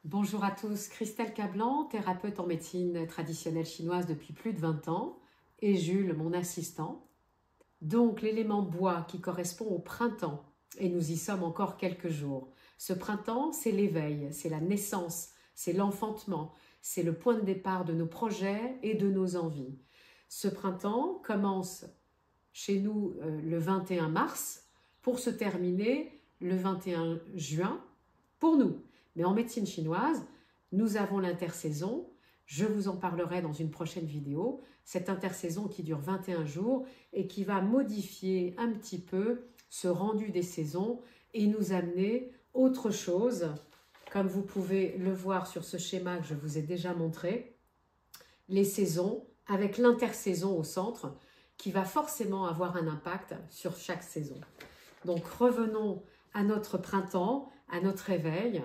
Bonjour à tous, Christelle Cablan, thérapeute en médecine traditionnelle chinoise depuis plus de 20 ans, et Jules, mon assistant. Donc l'élément bois qui correspond au printemps, et nous y sommes encore quelques jours. Ce printemps, c'est l'éveil, c'est la naissance, c'est l'enfantement, c'est le point de départ de nos projets et de nos envies. Ce printemps commence chez nous le 21 mars pour se terminer le 21 juin pour nous. Mais en médecine chinoise, nous avons l'intersaison. Je vous en parlerai dans une prochaine vidéo. Cette intersaison qui dure 21 jours et qui va modifier un petit peu ce rendu des saisons et nous amener autre chose. Comme vous pouvez le voir sur ce schéma que je vous ai déjà montré, les saisons avec l'intersaison au centre qui va forcément avoir un impact sur chaque saison. Donc revenons à notre printemps, à notre réveil.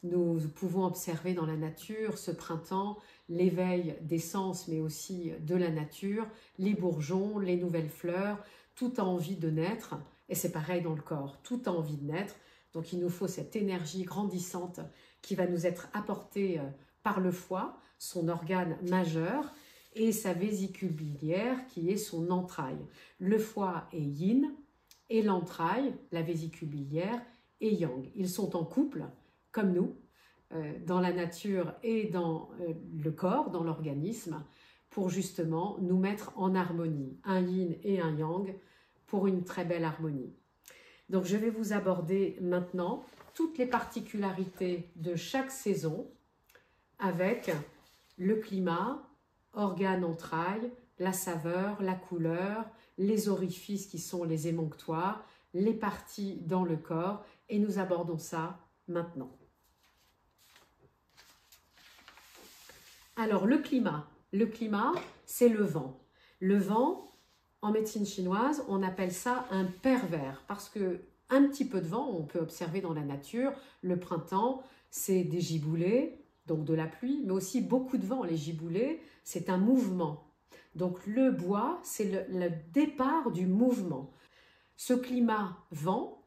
Nous pouvons observer dans la nature ce printemps l'éveil des sens mais aussi de la nature, les bourgeons, les nouvelles fleurs, tout a envie de naître et c'est pareil dans le corps, tout a envie de naître. Donc il nous faut cette énergie grandissante qui va nous être apportée par le foie, son organe majeur, et sa vésicule biliaire qui est son entraille. Le foie est yin et l'entraille, la vésicule biliaire, est yang. Ils sont en couple, comme nous, dans la nature et dans le corps, dans l'organisme, pour justement nous mettre en harmonie, un yin et un yang, pour une très belle harmonie. Donc je vais vous aborder maintenant toutes les particularités de chaque saison avec le climat, organes entrailles, la saveur, la couleur, les orifices qui sont les émonctoires, les parties dans le corps, et nous abordons ça maintenant. Alors le climat, c'est le vent. Le vent, en médecine chinoise, on appelle ça un pervers parce que un petit peu de vent, on peut observer dans la nature, le printemps, c'est des giboulées, donc de la pluie, mais aussi beaucoup de vent. Les giboulées, c'est un mouvement. Donc le bois, c'est le départ du mouvement. Ce climat vent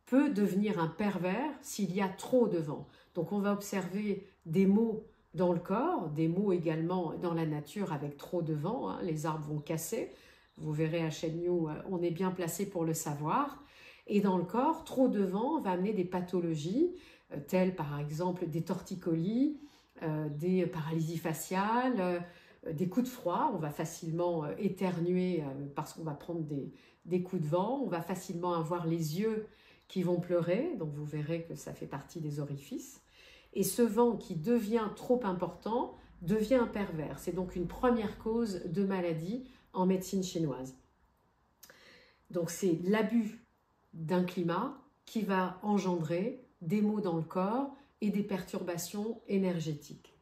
peut devenir un pervers s'il y a trop de vent. Donc on va observer des maux dans le corps, des maux également dans la nature avec trop de vent, hein, les arbres vont casser. Vous verrez à Shenyou, on est bien placé pour le savoir. Et dans le corps, trop de vent va amener des pathologies, telles par exemple des torticolis, des paralysies faciales, des coups de froid. On va facilement éternuer parce qu'on va prendre des coups de vent. On va facilement avoir les yeux qui vont pleurer, donc vous verrez que ça fait partie des orifices. Et ce vent qui devient trop important devient un pervers. C'est donc une première cause de maladie en médecine chinoise. Donc c'est l'abus d'un climat qui va engendrer des maux dans le corps et des perturbations énergétiques.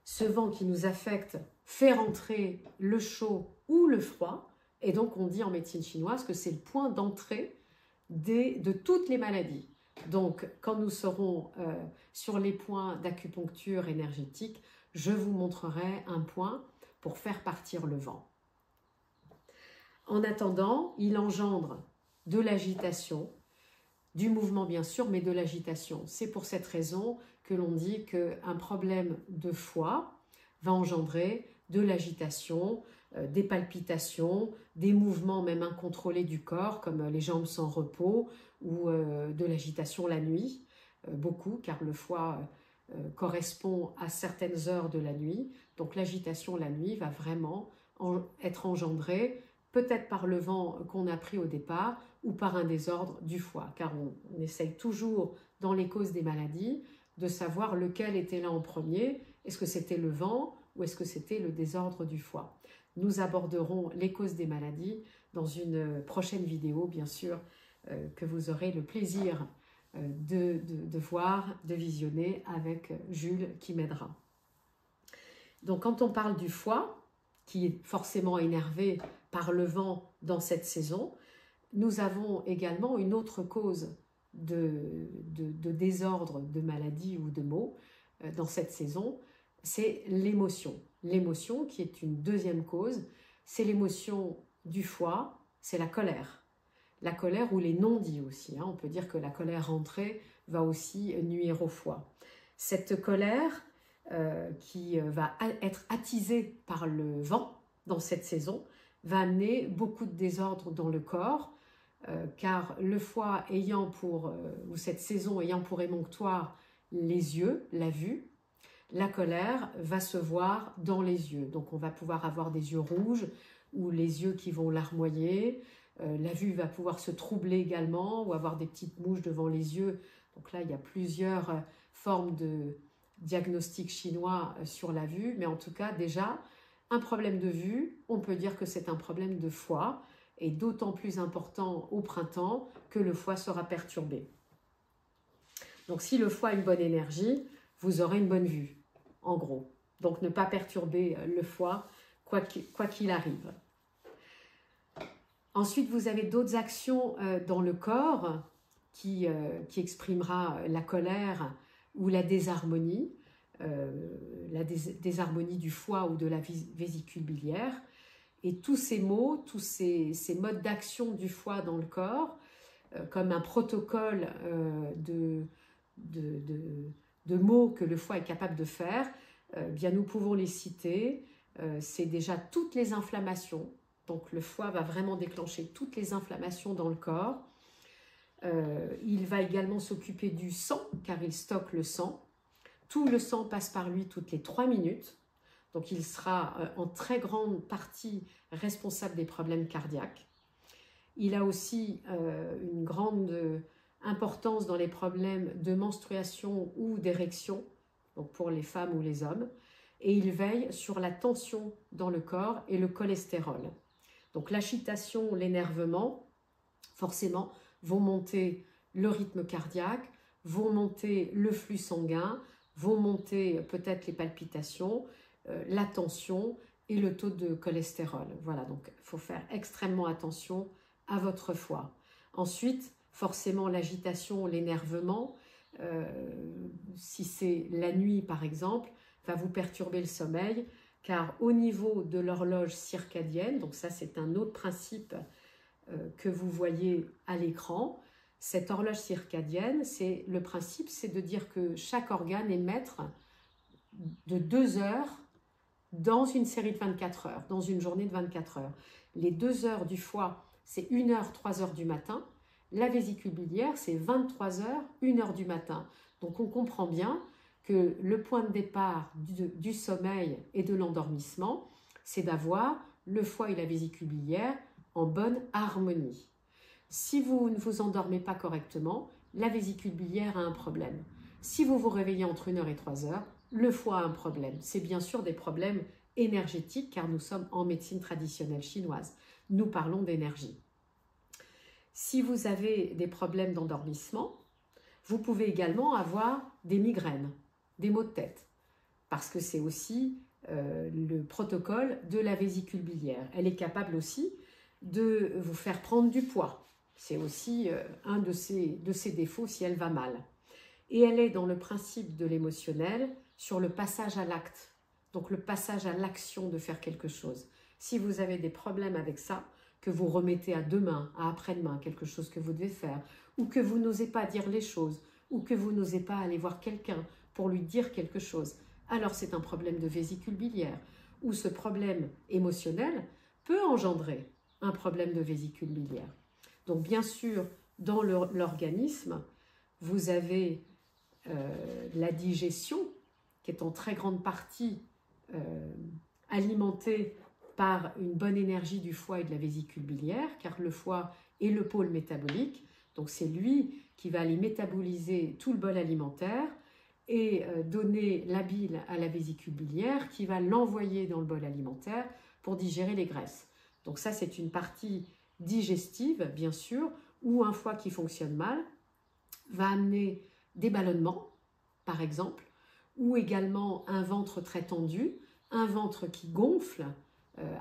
Ce vent qui nous affecte fait rentrer le chaud ou le froid, et donc on dit en médecine chinoise que c'est le point d'entrée de toutes les maladies. Donc quand nous serons sur les points d'acupuncture énergétique, je vous montrerai un point pour faire partir le vent. En attendant, il engendre de l'agitation, du mouvement bien sûr, mais de l'agitation. C'est pour cette raison que l'on dit qu'un problème de foie va engendrer de l'agitation, des palpitations, des mouvements même incontrôlés du corps, comme les jambes sans repos, ou de l'agitation la nuit, beaucoup, car le foie correspond à certaines heures de la nuit. Donc l'agitation la nuit va vraiment être engendrée peut-être par le vent qu'on a pris au départ ou par un désordre du foie, car on essaye toujours dans les causes des maladies de savoir lequel était là en premier. Est-ce que c'était le vent ou est-ce que c'était le désordre du foie? Nous aborderons les causes des maladies dans une prochaine vidéo, bien sûr, que vous aurez le plaisir de voir, de visionner avec Jules qui m'aidera. Donc quand on parle du foie, qui est forcément énervé par le vent dans cette saison, nous avons également une autre cause de désordre, de maladie ou de maux dans cette saison, c'est l'émotion. L'émotion qui est une deuxième cause, c'est l'émotion du foie, c'est la colère. La colère ou les non-dits aussi, hein. On peut dire que la colère rentrée va aussi nuire au foie. Cette colère qui va être attisée par le vent dans cette saison va amener beaucoup de désordre dans le corps, car le foie ayant ou cette saison ayant pour émonctoire les yeux, la vue, la colère va se voir dans les yeux. Donc on va pouvoir avoir des yeux rouges ou les yeux qui vont larmoyer. La vue va pouvoir se troubler également ou avoir des petites mouches devant les yeux. Donc là, il y a plusieurs formes de diagnostic chinois sur la vue. Mais en tout cas, déjà, un problème de vue, on peut dire que c'est un problème de foie, et d'autant plus important au printemps que le foie sera perturbé. Donc si le foie a une bonne énergie, vous aurez une bonne vue, en gros. Donc ne pas perturber le foie, quoi qu'il arrive. Ensuite, vous avez d'autres actions dans le corps qui exprimera la colère ou la désharmonie du foie ou de la vésicule biliaire. Et tous ces mots, tous ces modes d'action du foie dans le corps, comme un protocole de mots que le foie est capable de faire, bien nous pouvons les citer. C'est déjà toutes les inflammations. Donc le foie va vraiment déclencher toutes les inflammations dans le corps. Il va également s'occuper du sang, car il stocke le sang. Tout le sang passe par lui toutes les 3 minutes. Donc il sera en très grande partie responsable des problèmes cardiaques. Il a aussi une grande importance dans les problèmes de menstruation ou d'érection, donc pour les femmes ou les hommes. Et il veille sur la tension dans le corps et le cholestérol. Donc l'agitation, l'énervement, forcément, vont monter le rythme cardiaque, vont monter le flux sanguin, vont monter peut-être les palpitations, la tension et le taux de cholestérol. Voilà, donc il faut faire extrêmement attention à votre foie. Ensuite, forcément, l'agitation, l'énervement, si c'est la nuit par exemple, va vous perturber le sommeil, car au niveau de l'horloge circadienne, donc ça c'est un autre principe que vous voyez à l'écran, cette horloge circadienne, le principe c'est de dire que chaque organe est maître de 2 heures dans une série de 24 heures, dans une journée de 24 heures. Les 2 heures du foie, c'est 1 heure, 3 heures du matin. La vésicule biliaire, c'est 23 heures, 1 heure du matin. Donc on comprend bien que le point de départ du sommeil et de l'endormissement, c'est d'avoir le foie et la vésicule biliaire en bonne harmonie. Si vous ne vous endormez pas correctement, la vésicule biliaire a un problème. Si vous vous réveillez entre 1 heure et 3 heures, le foie a un problème. C'est bien sûr des problèmes énergétiques car nous sommes en médecine traditionnelle chinoise. Nous parlons d'énergie. Si vous avez des problèmes d'endormissement, vous pouvez également avoir des migraines, des maux de tête, parce que c'est aussi le protocole de la vésicule biliaire. Elle est capable aussi de vous faire prendre du poids. C'est aussi un de ses défauts si elle va mal. Et elle est dans le principe de l'émotionnel sur le passage à l'acte, donc le passage à l'action de faire quelque chose. Si vous avez des problèmes avec ça, que vous remettez à demain, à après-demain, quelque chose que vous devez faire, ou que vous n'osez pas dire les choses, ou que vous n'osez pas aller voir quelqu'un pour lui dire quelque chose, alors c'est un problème de vésicule biliaire, ou ce problème émotionnel peut engendrer un problème de vésicule biliaire. Donc bien sûr, dans l'organisme, vous avez la digestion, qui est en très grande partie alimentée par une bonne énergie du foie et de la vésicule biliaire, car le foie est le pôle métabolique, donc c'est lui qui va aller métaboliser tout le bol alimentaire et donner la bile à la vésicule biliaire qui va l'envoyer dans le bol alimentaire pour digérer les graisses. Donc ça, c'est une partie digestive, bien sûr, où un foie qui fonctionne mal va amener des ballonnements, par exemple, ou également un ventre très tendu, un ventre qui gonfle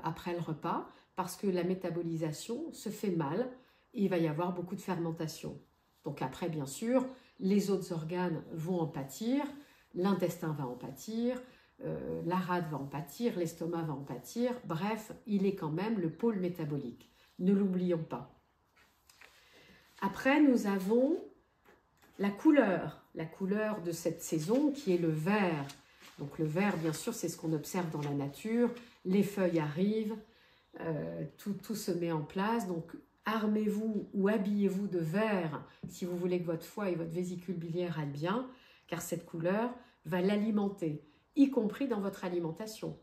après le repas, parce que la métabolisation se fait mal et il va y avoir beaucoup de fermentation. Donc après, bien sûr, les autres organes vont en pâtir, l'intestin va en pâtir, la rate va en pâtir, l'estomac va en pâtir, bref, il est quand même le pôle métabolique. Ne l'oublions pas. Après, nous avons la couleur la couleur de cette saison qui est le vert. Donc le vert, bien sûr, c'est ce qu'on observe dans la nature. Les feuilles arrivent, tout se met en place. Donc armez-vous ou habillez-vous de vert si vous voulez que votre foie et votre vésicule biliaire aillent bien, car cette couleur va l'alimenter, y compris dans votre alimentation.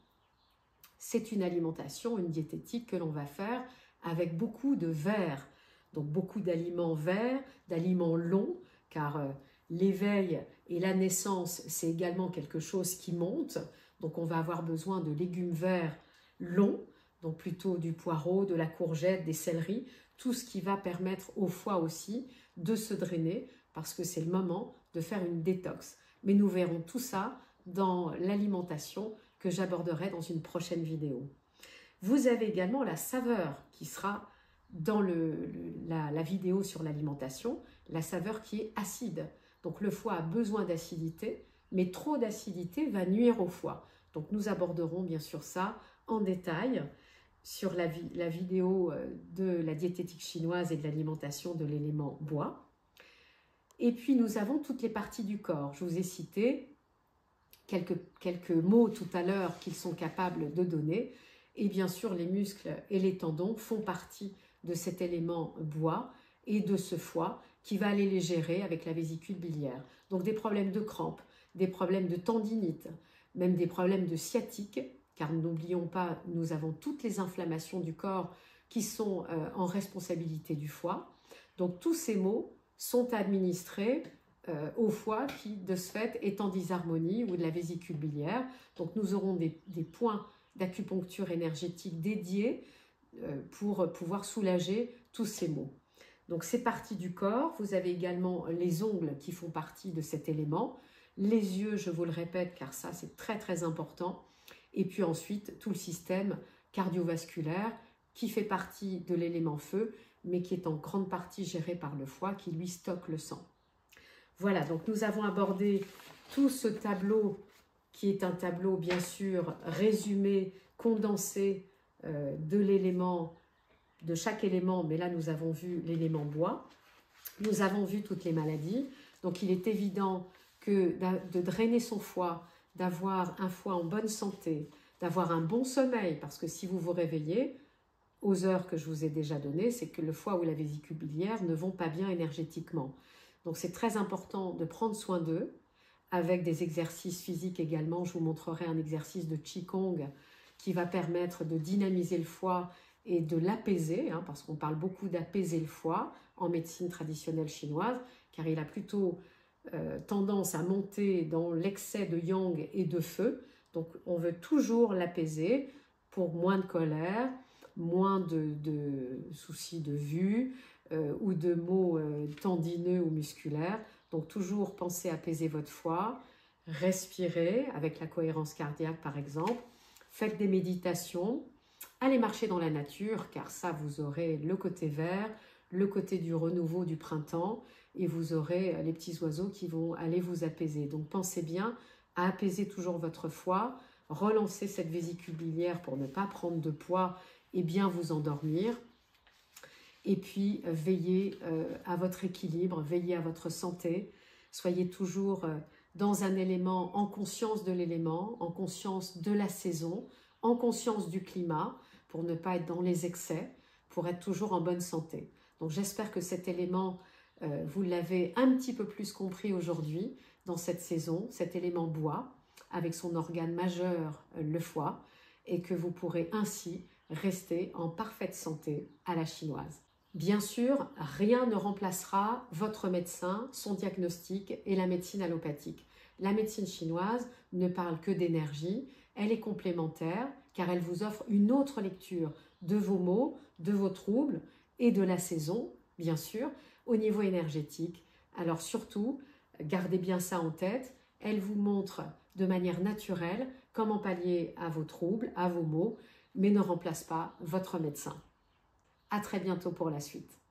C'est une alimentation, une diététique que l'on va faire avec beaucoup de vert. Donc beaucoup d'aliments verts, d'aliments longs, car l'éveil et la naissance, c'est également quelque chose qui monte. Donc on va avoir besoin de légumes verts longs, donc plutôt du poireau, de la courgette, des céleris, tout ce qui va permettre au foie aussi de se drainer, parce que c'est le moment de faire une détox. Mais nous verrons tout ça dans l'alimentation que j'aborderai dans une prochaine vidéo. Vous avez également la saveur qui sera dans la vidéo sur l'alimentation, la saveur qui est acide. Donc le foie a besoin d'acidité, mais trop d'acidité va nuire au foie. Donc nous aborderons bien sûr ça en détail sur la vidéo de la diététique chinoise et de l'alimentation de l'élément bois. Et puis nous avons toutes les parties du corps. Je vous ai cité quelques mots tout à l'heure qu'ils sont capables de donner. Et bien sûr, les muscles et les tendons font partie de cet élément bois et de ce foie qui va aller les gérer avec la vésicule biliaire. Donc des problèmes de crampes, des problèmes de tendinite, même des problèmes de sciatique, car n'oublions pas, nous avons toutes les inflammations du corps qui sont en responsabilité du foie. Donc tous ces maux sont administrés au foie qui, de ce fait, est en disharmonie ou de la vésicule biliaire. Donc nous aurons des points d'acupuncture énergétique dédiés pour pouvoir soulager tous ces maux. Donc c'est parti du corps. Vous avez également les ongles qui font partie de cet élément. Les yeux, je vous le répète, car ça c'est très très important. Et puis ensuite, tout le système cardiovasculaire qui fait partie de l'élément feu, mais qui est en grande partie géré par le foie qui lui stocke le sang. Voilà, donc nous avons abordé tout ce tableau qui est un tableau bien sûr résumé, condensé de chaque élément, mais là nous avons vu l'élément bois. Nous avons vu toutes les maladies, donc il est évident que de drainer son foie, d'avoir un foie en bonne santé, d'avoir un bon sommeil, parce que si vous vous réveillez aux heures que je vous ai déjà données, c'est que le foie ou la vésicule biliaire ne vont pas bien énergétiquement. Donc c'est très important de prendre soin d'eux, avec des exercices physiques également. Je vous montrerai un exercice de Qigong qui va permettre de dynamiser le foie et de l'apaiser, parce qu'on parle beaucoup d'apaiser le foie en médecine traditionnelle chinoise, car il a plutôt tendance à monter dans l'excès de yang et de feu. Donc on veut toujours l'apaiser pour moins de colère, moins de soucis de vue ou de maux tendineux ou musculaires. Donc toujours pensez à apaiser votre foie, respirez avec la cohérence cardiaque par exemple, faites des méditations, allez marcher dans la nature car ça vous aurez le côté vert, le côté du renouveau du printemps et vous aurez les petits oiseaux qui vont aller vous apaiser. Donc pensez bien à apaiser toujours votre foie, relancer cette vésicule biliaire pour ne pas prendre de poids et bien vous endormir. Et puis veillez à votre équilibre, veillez à votre santé, soyez toujours dans un élément, en conscience de l'élément, en conscience de la saison, en conscience du climat, pour ne pas être dans les excès, pour être toujours en bonne santé. Donc j'espère que cet élément, vous l'avez un petit peu plus compris aujourd'hui, dans cette saison, cet élément bois, avec son organe majeur, le foie, et que vous pourrez ainsi rester en parfaite santé à la chinoise. Bien sûr, rien ne remplacera votre médecin, son diagnostic et la médecine allopathique. La médecine chinoise ne parle que d'énergie, elle est complémentaire car elle vous offre une autre lecture de vos maux, de vos troubles et de la saison, bien sûr, au niveau énergétique. Alors surtout, gardez bien ça en tête, elle vous montre de manière naturelle comment pallier à vos troubles, à vos maux, mais ne remplace pas votre médecin. À très bientôt pour la suite.